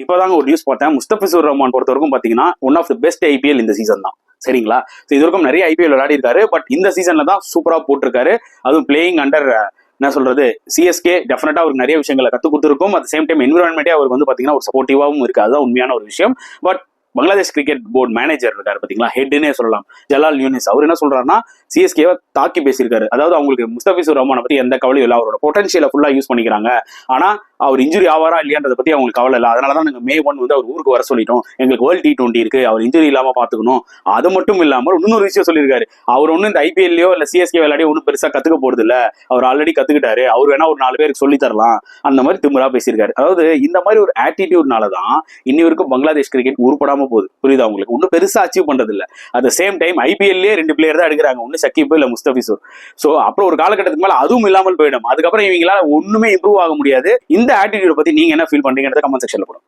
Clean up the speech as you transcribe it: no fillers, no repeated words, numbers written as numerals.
இப்போதாங்க ஒரு நியூஸ் பார்த்தேன். முஸ்தபிசுர் ரஹ்மான் பொறுத்தவரைக்கும் பாத்தீங்கன்னா one of the best IPL இந்த சீசன் தான். சரிங்களா? இது வரைக்கும் நிறைய ஐபிஎல் விளையாடி இருக்காரு. பட் இந்த சீசன்ல தான் சூப்பரா போட்டிருக்காரு. அதுவும் பிளேயிங் அண்டர் என்ன சொல்றது, சிஎஸ்கே டெஃபினட்டா அவருக்கு நிறைய விஷயங்களை கற்றுக் கொடுத்துருக்கும். அட் சேம் டைம் என்விரான்மெண்டே அவருக்கு வந்து பாத்தீங்கன்னா ஒரு சப்போர்ட்டிவாகவும் இருக்கு. அதுதான் உண்மையான ஒரு விஷயம். But Bangladesh cricket board manager இருக்காரு பாத்தீங்களா, ஹெட்னே சொல்லலாம், ஜலால் யூனிஸ், அவர் என்ன சொல்றாருன்னா சிஎஸ்கேவை தாக்கி பேசியிருக்காரு. அதாவது அவங்களுக்கு முஸ்தபிசுர் ரஹ்மானை பத்தி எந்த கவலையும் இல்லை, அவரோட பொட்டன்ஷியலை ஃபுல்லா யூஸ் பண்ணிக்கிறாங்க. ஆனா அவர் இன்ஜுரி ஆவாரா இல்லையான்றதை பத்தி அவங்களுக்கு கவலை இல்லை. அதனாலதான் நாங்க May 1 வந்து அவர் ஊருக்கு வர சொல்லிட்டோம். எங்களுக்கு வேர்ல்டு T20 இருக்கு, அவர் இன்ஜுரி இல்லாம பாத்துக்கணும். அது மட்டும் இல்லாமல் இன்னொரு விஷயம் சொல்லியிருக்காரு. அவர் ஒன்னும் இந்த ஐபிஎல்லையோ இல்ல சிஎஸ்கே விளையாடியோ ஒன்னும் பெருசா கத்துக்க போறது இல்ல, அவர் ஆல்ரெடி கத்துக்கிட்டாரு, அவர் வேணா ஒரு 4 பேருக்கு சொல்லி தரலாம், அந்த மாதிரி திமிரா பேசியிருக்காரு. அதாவது இந்த மாதிரி ஒரு ஆட்டிடியூட்னாலதான் இன்னி வரைக்கும் பங்களாதேஷ் கிரிக்கெட் உருப்படாம போகுது. புரியுதா உங்களுக்கு? ஒன்னும் பெருசா அச்சீவ் பண்றது இல்ல. அட் சேம் டைம் ஐபிஎல்லே 2 பிளேயர் தான் எடுக்கிறாங்க, ஒன்னு சக்கீப் இல்ல முஸ்தபிசுர். சோ அப்புறம் ஒரு காலகட்டத்துக்கு மேல அதுவும் இல்லாமல் போயிடும். அதுக்கப்புறம் இவங்களால ஒண்ணுமே இம்ப்ரூவ் ஆக முடியாது. இந்த ஆட்டிடியூட் பத்தி நீங்க என்ன ஃபீல் பண்றீங்கன்றத கமெண்ட் செக்ஷன்ல போடுங்க.